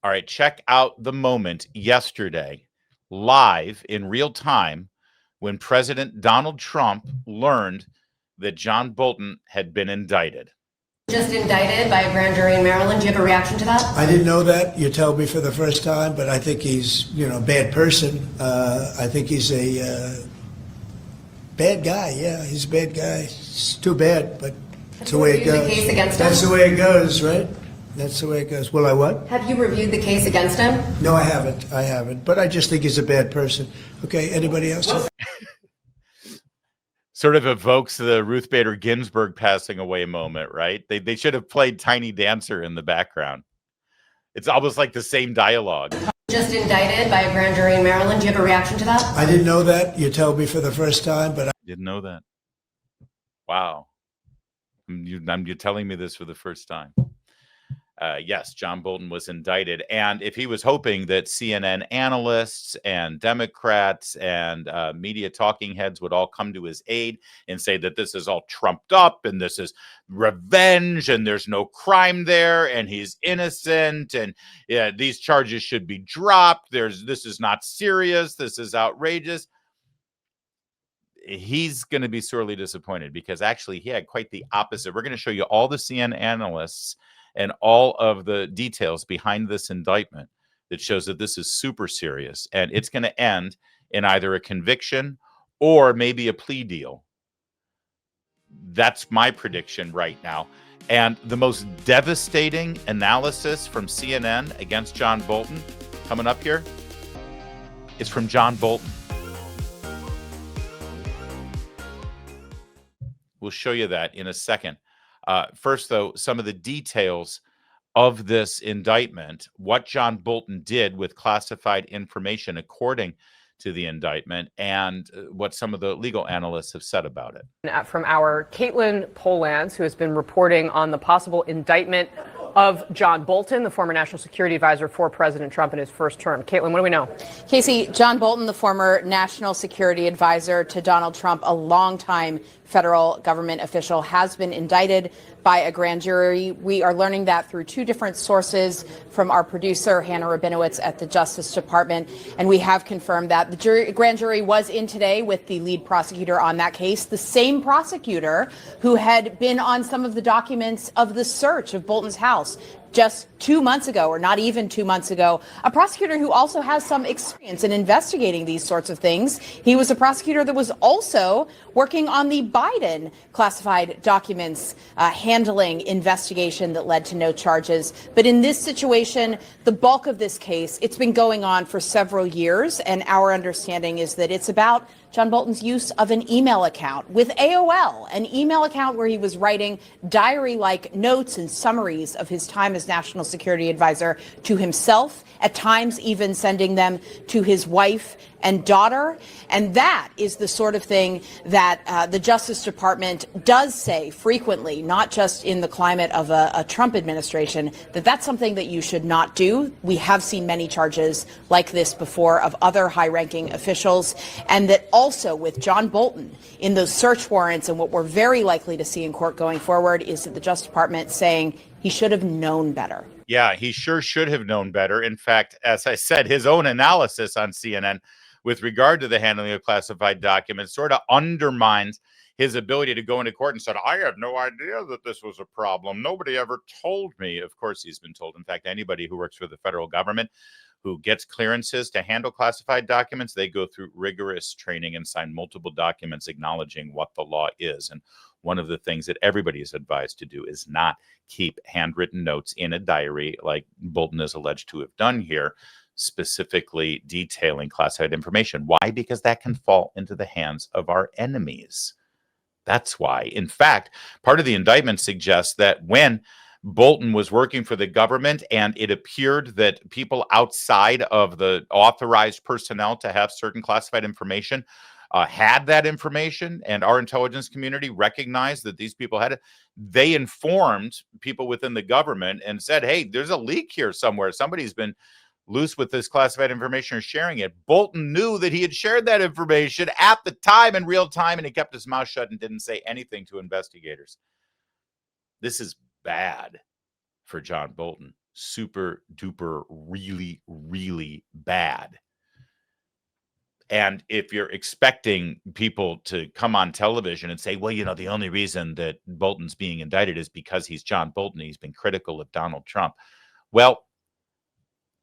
All right, check out the moment yesterday, live in real time, when President Donald Trump learned that John Bolton had been indicted. Just indicted by a grand jury in Maryland. Do you have a reaction to that? I didn't know that. You told me for the first time, but I think he's, a bad person. I think he's a bad guy. Yeah, he's a bad guy. It's too bad, but that's the way it goes. The case against him? That's the way it goes, right? That's the way it goes. Will I what? Have you reviewed the case against him? No, I haven't. But I just think he's a bad person. Okay, anybody else? Sort of evokes the Ruth Bader Ginsburg passing away moment, right? They should have played Tiny Dancer in the background. It's almost like the same dialogue. Just indicted by a grand jury in Maryland. Do you have a reaction to that? I didn't know that. You told me for the first time, but I didn't know that. Wow. You're telling me this for the first time. Yes, John Bolton was indicted. And if he was hoping that CNN analysts and Democrats and media talking heads would all come to his aid and say that this is all trumped up and this is revenge and there's no crime there and he's innocent and these charges should be dropped. This is not serious. This is outrageous. He's going to be sorely disappointed because actually he had quite the opposite. We're going to show you all the CNN analysts and all of the details behind this indictment that shows that this is super serious and it's going to end in either a conviction or maybe a plea deal. That's my prediction right now. And the most devastating analysis from CNN against John Bolton coming up here is from John Bolton. We'll show you that in a second. First, though, some of the details of this indictment, what John Bolton did with classified information according to the indictment, and what some of the legal analysts have said about it. From our Caitlin Polans, who has been reporting on the possible indictment of John Bolton, the former national security advisor for President Trump in his first term. Caitlin, what do we know? Casey, John Bolton, the former national security advisor to Donald Trump, a longtime federal government official, has been indicted by a grand jury. We are learning that through two different sources from our producer, Hannah Rabinowitz at the Justice Department. And we have confirmed that the grand jury was in today with the lead prosecutor on that case, the same prosecutor who had been on some of the documents of the search of Bolton's house just 2 months ago, or not even 2 months ago, a prosecutor who also has some experience in investigating these sorts of things. He was a prosecutor that was also working on the Biden classified documents, handling investigation that led to no charges. But in this situation, the bulk of this case, it's been going on for several years, and our understanding is that it's about John Bolton's use of an email account with AOL, an email account where he was writing diary-like notes and summaries of his time as national security advisor to himself, at times even sending them to his wife and daughter. And that is the sort of thing that the Justice Department does say frequently, not just in the climate of a Trump administration, that that's something that you should not do. We have seen many charges like this before of other high-ranking officials, and that also with John Bolton in those search warrants, and what we're very likely to see in court going forward is that the Justice Department saying he should have known better. Yeah, he sure should have known better. In fact, as I said, his own analysis on CNN with regard to the handling of classified documents sort of undermines his ability to go into court and said, I had no idea that this was a problem. Nobody ever told me. Of course, he's been told. In fact, anybody who works for the federal government who gets clearances to handle classified documents, they go through rigorous training and sign multiple documents acknowledging what the law is. And one of the things that everybody is advised to do is not keep handwritten notes in a diary like Bolton is alleged to have done here, specifically detailing classified information. Why? Because that can fall into the hands of our enemies. That's why. In fact, part of the indictment suggests that when Bolton was working for the government and it appeared that people outside of the authorized personnel to have certain classified information had that information, and our intelligence community recognized that these people had it, they informed people within the government and said, hey, there's a leak here somewhere. Somebody's been loose with this classified information or sharing it. Bolton knew that he had shared that information at the time in real time, and he kept his mouth shut and didn't say anything to investigators. This is bad for John Bolton. super duper really, really bad. And if you're expecting people to come on television and say, well, you know, the only reason that Bolton's being indicted is because he's John Bolton, he's been critical of Donald Trump. Well,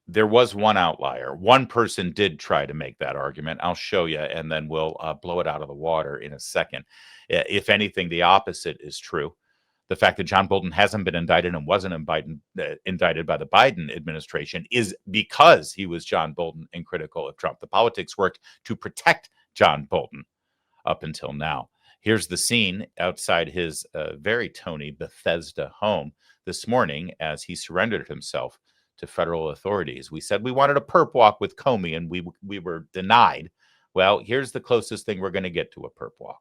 there was one outlier. One person did try to make that argument. I'll show you, and then we'll blow it out of the water in a second. If anything, the opposite is true. The fact that John Bolton hasn't been indicted and wasn't indicted by the Biden administration is because he was John Bolton and critical of Trump. The politics worked to protect John Bolton up until now. Here's the scene outside his very Tony Bethesda home this morning as he surrendered himself to federal authorities. We said we wanted a perp walk with Comey, and we were denied. Well, here's the closest thing we're going to get to a perp walk.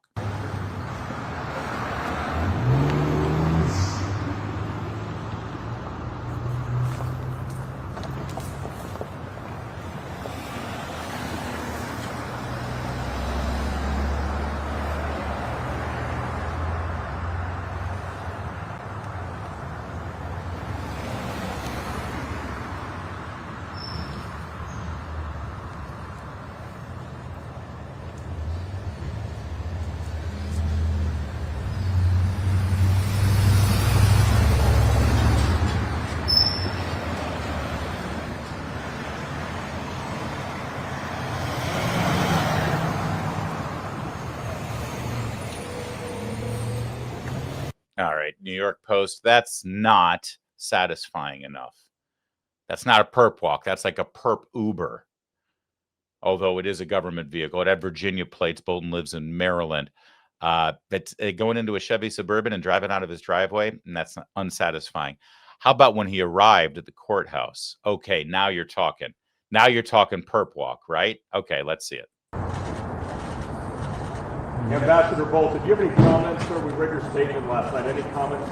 All right, New York Post, that's not satisfying enough. That's not a perp walk. That's like a perp Uber. Although it is a government vehicle. It had Virginia plates. Bolton lives in Maryland. But going into a Chevy Suburban and driving out of his driveway, and that's unsatisfying. How about when he arrived at the courthouse? Okay, now you're talking. Now you're talking perp walk, right? Okay, let's see it. Ambassador Bolton, do you have any comments, sir? We read your statement last night. Any comments?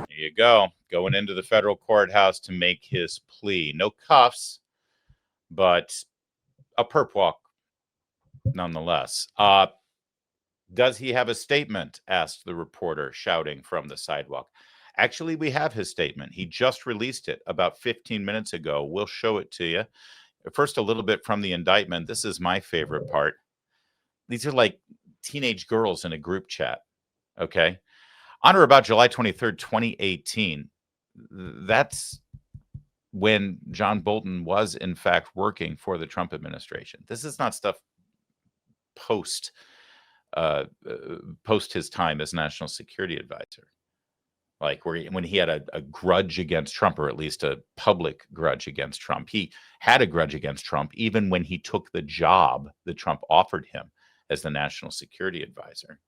There you go. Going into the federal courthouse to make his plea. No cuffs, but a perp walk nonetheless. Does he have a statement? Asked the reporter, shouting from the sidewalk. Actually, we have his statement. He just released it about 15 minutes ago. We'll show it to you. First, a little bit from the indictment. This is my favorite part. These are like teenage girls in a group chat. Okay. On or about July 23rd, 2018. That's when John Bolton was, in fact, working for the Trump administration. This is not stuff post his time as national security advisor. Like when he had a grudge against Trump, or at least a public grudge against Trump. He had a grudge against Trump even when he took the job that Trump offered him as the national security advisor.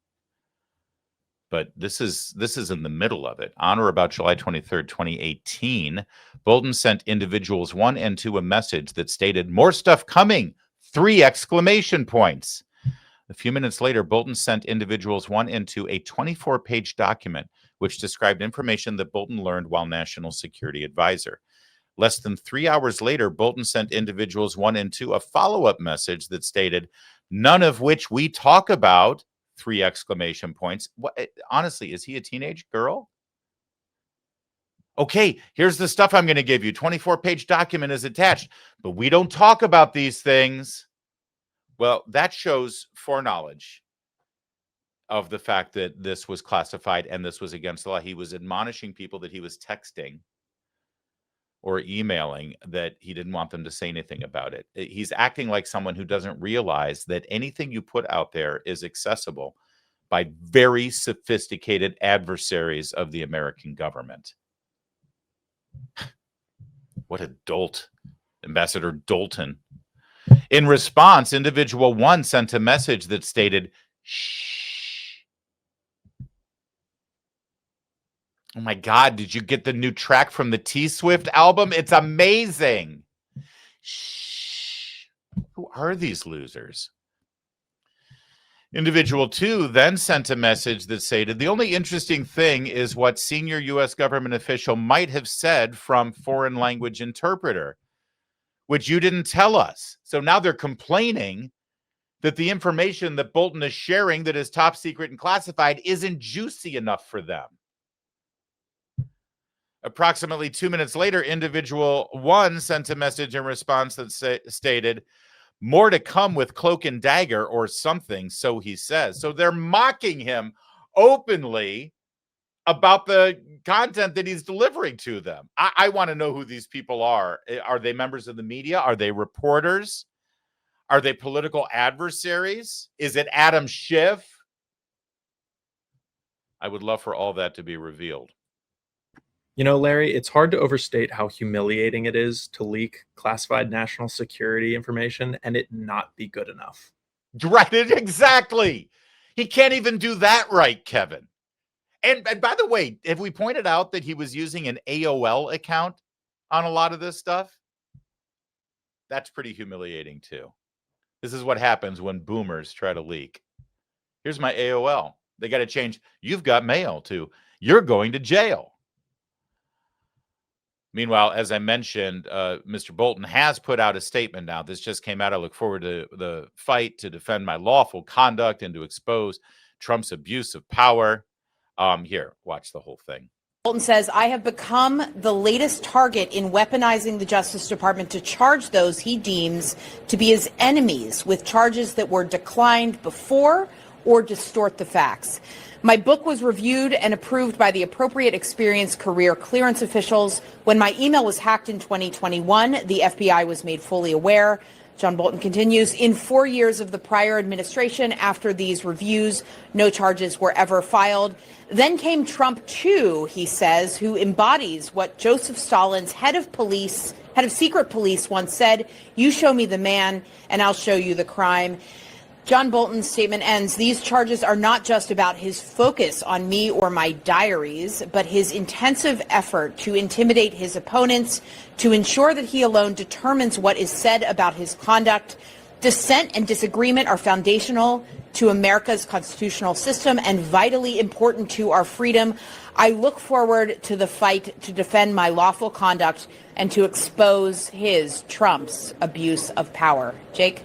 But this is in the middle of it. On or about July 23rd, 2018, Bolton sent individuals 1 and 2 a message that stated, "More stuff coming!" 3 exclamation points. A few minutes later, Bolton sent individuals 1 and 2 a 24-page document which described information that Bolton learned while national security advisor. Less than 3 hours later, Bolton sent individuals 1 and 2 a follow-up message that stated, "None of which we talk about," 3 exclamation points. What, honestly, is he a teenage girl? Okay, here's the stuff I'm going to give you. 24-page document is attached, but we don't talk about these things. Well, that shows foreknowledge of the fact that this was classified and this was against the law. He was admonishing people that he was texting or emailing that he didn't want them to say anything about it. He's acting like someone who doesn't realize that anything you put out there is accessible by very sophisticated adversaries of the American government. What a dolt, Ambassador Bolton. In response, individual 1 sent a message that stated, "Shh." Oh my God, did you get the new track from the T-Swift album? It's amazing. Shh. Who are these losers? Individual 2 then sent a message that stated, "The only interesting thing is what senior U.S. government official might have said from foreign language interpreter, which you didn't tell us." So now they're complaining that the information that Bolton is sharing that is top secret and classified isn't juicy enough for them. Approximately 2 minutes later, individual one sent a message in response that stated, "More to come with Cloak and Dagger or something, so he says." So they're mocking him openly about the content that he's delivering to them. I want to know who these people are. Are they members of the media? Are they reporters? Are they political adversaries? Is it Adam Schiff? I would love for all that to be revealed. You know, Larry, it's hard to overstate how humiliating it is to leak classified national security information and it not be good enough. Right, exactly. He can't even do that right, Kevin. And by the way, have we pointed out that he was using an AOL account on a lot of this stuff? That's pretty humiliating, too. This is what happens when boomers try to leak. Here's my AOL. They got to change, "You've got mail," to "You're going to jail." Meanwhile, as I mentioned, Mr. Bolton has put out a statement now. This just came out. I look forward to the fight to defend my lawful conduct and to expose Trump's abuse of power. Here, watch the whole thing. Bolton says, "I have become the latest target in weaponizing the Justice Department to charge those he deems to be his enemies with charges that were declined before or distort the facts. My book was reviewed and approved by the appropriate experienced career clearance officials. When my email was hacked in 2021, the FBI was made fully aware." John Bolton continues, "In 4 years of the prior administration, after these reviews, no charges were ever filed. Then came Trump 2, he says, who embodies what Joseph Stalin's head of secret police once said, 'You show me the man and I'll show you the crime.'" John Bolton's statement ends, "These charges are not just about his focus on me or my diaries, but his intensive effort to intimidate his opponents, to ensure that he alone determines what is said about his conduct. Dissent and disagreement are foundational to America's constitutional system and vitally important to our freedom. I look forward to the fight to defend my lawful conduct and to expose Trump's abuse of power." Jake?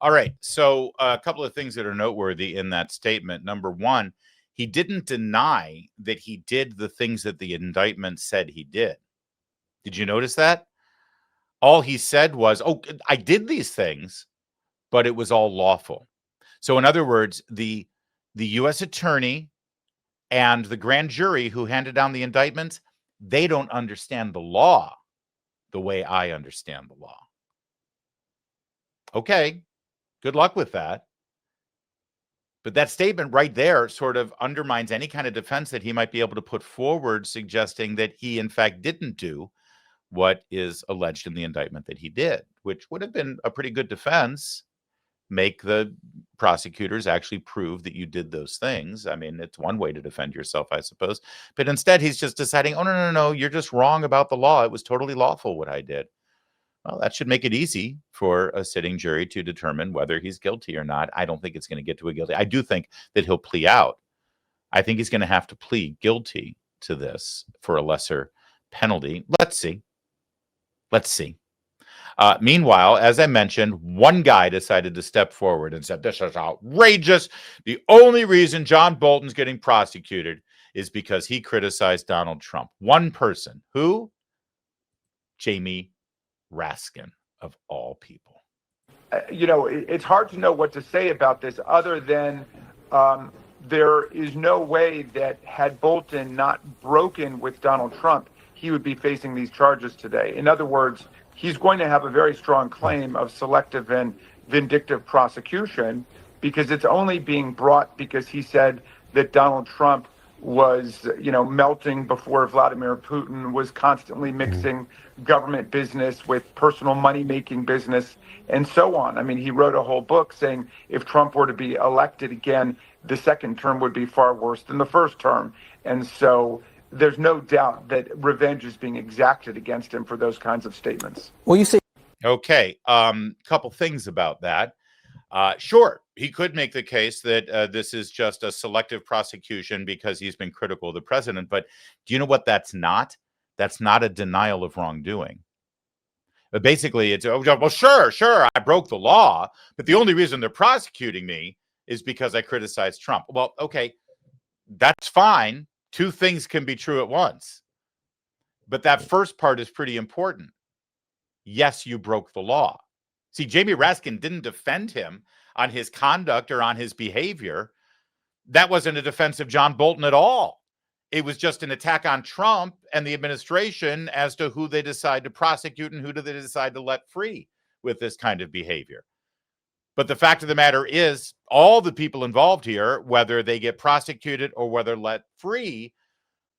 All right. So a couple of things that are noteworthy in that statement. Number one, he didn't deny that he did the things that the indictment said he did. Did you notice that? All he said was, "Oh, I did these things, but it was all lawful." So in other words, the U.S. attorney and the grand jury who handed down the indictments, they don't understand the law the way I understand the law. Okay. Good luck with that. But that statement right there sort of undermines any kind of defense that he might be able to put forward, suggesting that he, in fact, didn't do what is alleged in the indictment that he did, which would have been a pretty good defense. Make the prosecutors actually prove that you did those things. I mean, it's one way to defend yourself, I suppose. But instead, he's just deciding, "Oh, no, you're just wrong about the law. It was totally lawful what I did." Well, that should make it easy for a sitting jury to determine whether he's guilty or not. I don't think it's going to get to a guilty. I do think that he'll plea out. I think he's going to have to plead guilty to this for a lesser penalty. Let's see. Meanwhile, as I mentioned, one guy decided to step forward and said, "This is outrageous. The only reason John Bolton's getting prosecuted is because he criticized Donald Trump." One person. Who? Jamie Raskin, of all people. It's hard to know what to say about this other than there is no way that had Bolton not broken with Donald Trump, he would be facing these charges today. In other words, he's going to have a very strong claim of selective and vindictive prosecution because it's only being brought because he said that Donald Trump was, melting before Vladimir Putin, was constantly mixing government business with personal money-making business, and so on. I mean, he wrote a whole book saying if Trump were to be elected again, the second term would be far worse than the first term. And so there's no doubt that revenge is being exacted against him for those kinds of statements. Well, you say. Okay. Couple things about that. Sure, he could make the case that this is just a selective prosecution because he's been critical of the president. But do you know what that's not? That's not a denial of wrongdoing. But basically, it's, oh, well, sure, I broke the law, but the only reason they're prosecuting me is because I criticized Trump. Well, okay, that's fine. Two things can be true at once. But that first part is pretty important. Yes, you broke the law. See, Jamie Raskin didn't defend him on his conduct or on his behavior. That wasn't a defense of John Bolton at all. It was just an attack on Trump and the administration as to who they decide to prosecute and who do they decide to let free with this kind of behavior. But the fact of the matter is, all the people involved here, whether they get prosecuted or whether let free,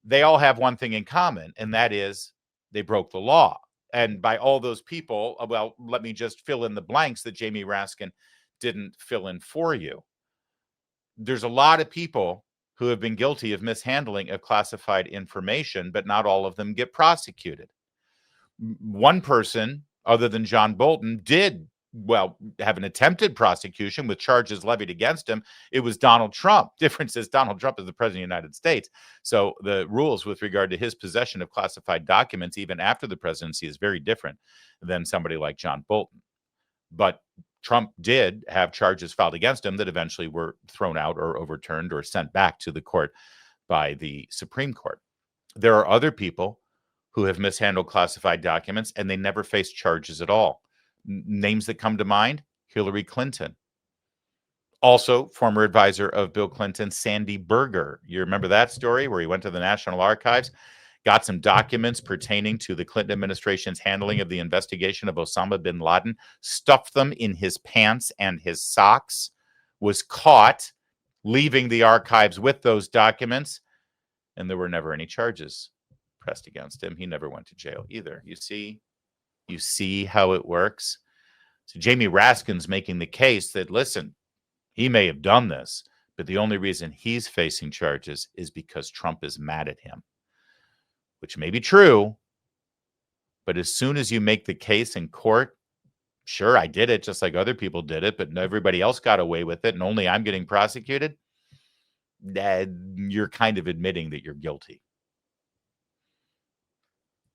they all have one thing in common, and that is they broke the law. And by all those people, well, let me just fill in the blanks that Jamie Raskin didn't fill in for you. There's a lot of people who have been guilty of mishandling of classified information, but not all of them get prosecuted. One person, other than John Bolton, did, well, have an attempted prosecution with charges levied against him. It was Donald Trump. Difference is Donald Trump is the president of the United States. So the rules with regard to his possession of classified documents, even after the presidency, is very different than somebody like John Bolton. But Trump did have charges filed against him that eventually were thrown out or overturned or sent back to the court by the Supreme Court. There are other people who have mishandled classified documents and they never faced charges at all. Names that come to mind: Hillary Clinton. Also, former advisor of Bill Clinton, Sandy Berger. You remember that story where he went to the National Archives, got some documents pertaining to the Clinton administration's handling of the investigation of Osama bin Laden, stuffed them in his pants and his socks, was caught leaving the archives with those documents, and there were never any charges pressed against him. He never went to jail either. You see how it works? So Jamie Raskin's making the case that, listen, he may have done this, but the only reason he's facing charges is because Trump is mad at him. Which may be true, but as soon as you make the case in court, sure, I did it just like other people did it, but everybody else got away with it, and only I'm getting prosecuted, you're kind of admitting that you're guilty.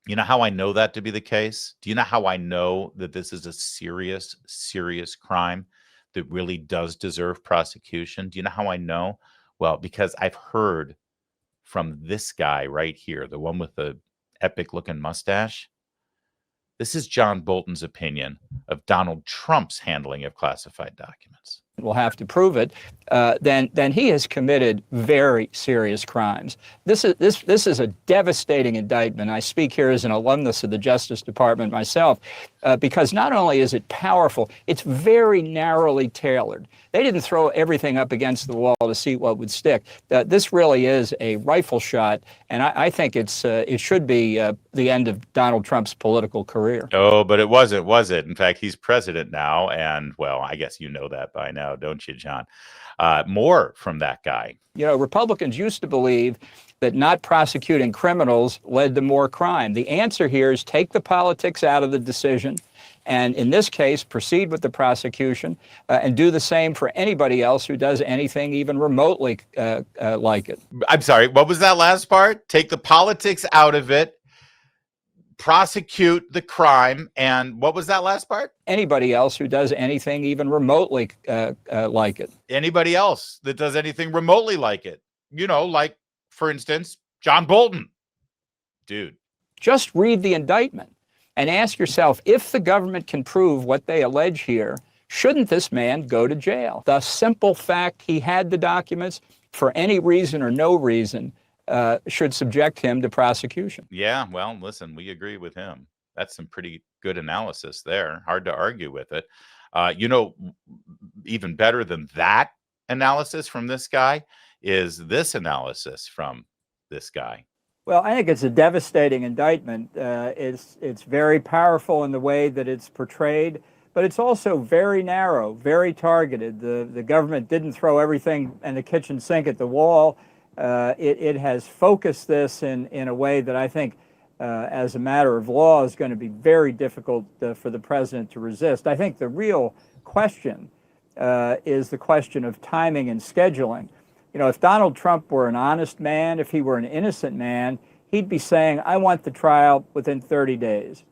You know how I know that to be the case? Do you know how I know that this is a serious, serious crime that really does deserve prosecution? Do you know how I know? Well, because I've heard from this guy right here, the one with the epic looking mustache. This is John Bolton's opinion of Donald Trump's handling of classified documents. Will have to prove it, then he has committed very serious crimes. This is a devastating indictment. I speak here as an alumnus of the Justice Department myself, because not only is it powerful, it's very narrowly tailored. They didn't throw everything up against the wall to see what would stick. This really is a rifle shot, and I think it should be the end of Donald Trump's political career. Oh, but it wasn't, was it? In fact, he's president now, and, well, I guess you know that by now, don't you, John? More from that guy. You know, Republicans used to believe that not prosecuting criminals led to more crime. The answer here is take the politics out of the decision, and in this case, proceed with the prosecution and do the same for anybody else who does anything even remotely like it. I'm sorry, what was that last part? Take the politics out of it, prosecute the crime, and what was that last part? Anybody else who does anything even remotely like it. Anybody else that does anything remotely like it. You know, like, for instance, John Bolton. Dude. Just read the indictment and ask yourself, if the government can prove what they allege here, shouldn't this man go to jail? The simple fact he had the documents, for any reason or no reason, should subject him to prosecution. Yeah, well, listen, we agree with him. That's some pretty good analysis there. Hard to argue with it. You know, even better than that analysis from this guy is this analysis from this guy. Well, I think it's a devastating indictment. It's very powerful in the way that it's portrayed, but it's also very narrow, very targeted. The government didn't throw everything in the kitchen sink at the wall. It has focused this in a way that I think, as a matter of law, is going to be very difficult for the president to resist. I think the real question is the question of timing and scheduling. You know, if Donald Trump were an honest man, if he were an innocent man, he'd be saying, I want the trial within 30 days.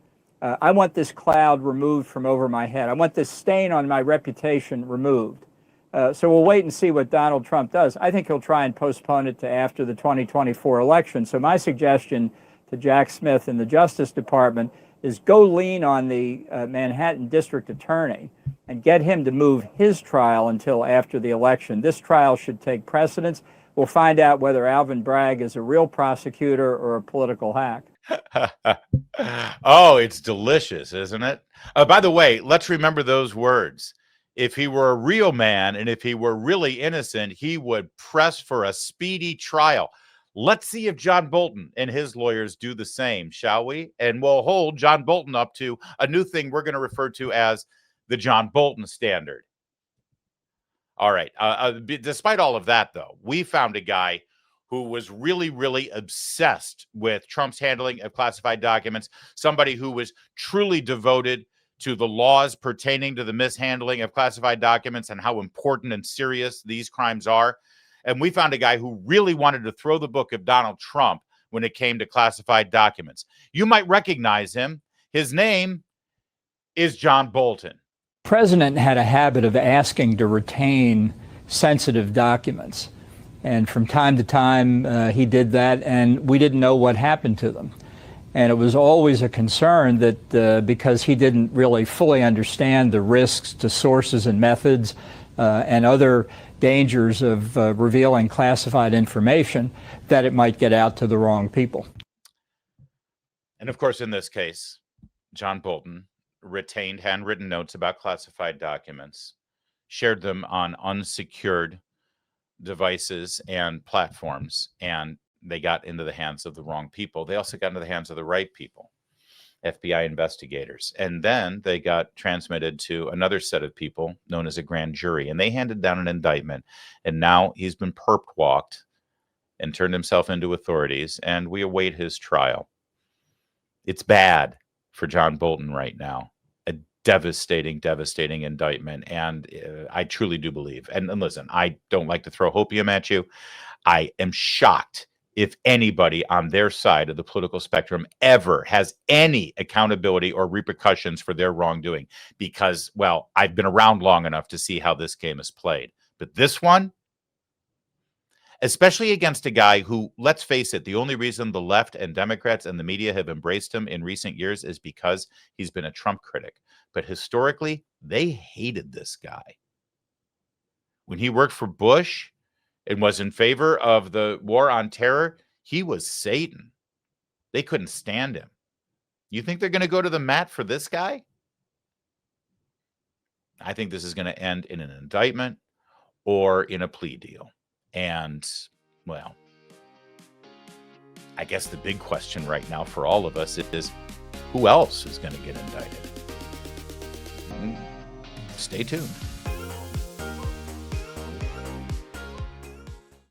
I want this cloud removed from over my head. I want this stain on my reputation removed. So we'll wait and see what Donald Trump does. I think he'll try and postpone it to after the 2024 election. So my suggestion to Jack Smith and the Justice Department is go lean on the Manhattan District Attorney and get him to move his trial until after the election. This trial should take precedence. We'll find out whether Alvin Bragg is a real prosecutor or a political hack. Oh, it's delicious, isn't it? By the way, let's remember those words. If he were a real man and if he were really innocent, he would press for a speedy trial. Let's see if John Bolton and his lawyers do the same, shall we? And we'll hold John Bolton up to a new thing we're going to refer to as the John Bolton Standard. All right. Despite all of that, though, we found a guy who was really, really obsessed with Trump's handling of classified documents, somebody who was truly devoted to the laws pertaining to the mishandling of classified documents and how important and serious these crimes are. And we found a guy who really wanted to throw the book of Donald Trump when it came to classified documents. You might recognize him. His name is John Bolton. The president had a habit of asking to retain sensitive documents. And from time to time, he did that, and we didn't know what happened to them. And it was always a concern that because he didn't really fully understand the risks to sources and methods and other dangers of revealing classified information, that it might get out to the wrong people. And of course, in this case, John Bolton retained handwritten notes about classified documents, shared them on unsecured devices and platforms, and they got into the hands of the wrong people. They also got into the hands of the right people, FBI investigators. And then they got transmitted to another set of people known as a grand jury, and they handed down an indictment. And now he's been perp walked and turned himself into authorities, and we await his trial. It's bad for John Bolton right now. A devastating, devastating indictment. And I truly do believe, and listen, I don't like to throw hopium at you. I am shocked if anybody on their side of the political spectrum ever has any accountability or repercussions for their wrongdoing, because, well, I've been around long enough to see how this game is played. But this one, especially against a guy who, let's face it, the only reason the left and Democrats and the media have embraced him in recent years is because he's been a Trump critic. But historically, they hated this guy. When he worked for Bush and was in favor of the war on terror, he was Satan. They couldn't stand him. You think they're going to go to the mat for this guy? I think this is going to end in an indictment or in a plea deal. And, well, I guess the big question right now for all of us is, who else is going to get indicted? Stay tuned.